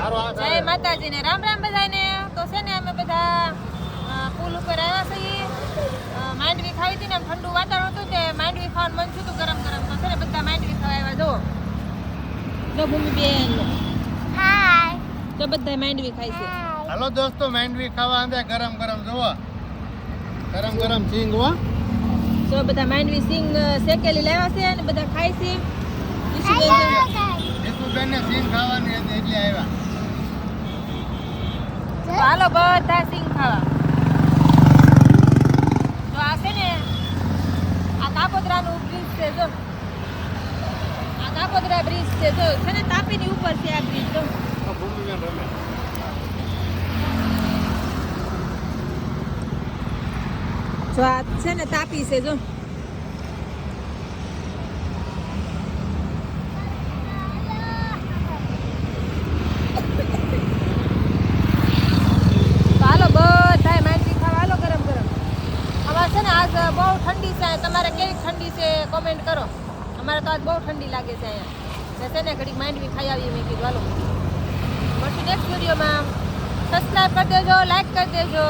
જય માતાજી ને રામ રામ બધાને. તો છે ને અમે બધા પુલ ઉપર આવ્યા છીએ. માંડવી ખાવી હતી ને ઠંડુ વાતાવરણ હતું તે માંડવી ખાવાનું મન થયું હતું ગરમ ગરમ. તો છે ને બધા માંડવી ખાવા આવ્યા. જો ભૂમિબેન હાય તો બધા માંડવી ખાય છે. હાલો દોસ્તો માંડવી ખાવા આંદે ગરમ ગરમ જોવો ગરમ ગરમ સિંગ હો. તો બધા માંડવી સિંગ શેકેલી લાવ્યા છે અને બધા ખાય છે. ઈસુબેન ને સિંગ ખાવાની હતી એટલે આવ્યા. હાલો બધા સિંગ ખાવા. તો આ છે ને આ કાપોદ્રાનું બ્રિજ છે. જો આ કાપોદ્રા બ્રિજ છે. જો છે ને તાપીની ઉપર છે આ બ્રિજ. જો ભૂમિબેન રમે. જો આ છે ને તાપી છે. જો હાલો બધા માંડવી ખાવા હાલો ગરમ ગરમ. અમારે છે ને આજ બહુ ઠંડી છે. તમારે કેવી ઠંડી છે કોમેન્ટ કરો. અમારે તો આજ બહુ ઠંડી લાગે છે અહીંયા. છે ને ઘડીક માંડવી ખાઈ આવીએ મેં કીધું હાલો. મળશું નેક્સ્ટ વિડીયોમાં. સબસ્ક્રાઈબ કરી દેજો, લાઈક કરી દેજો.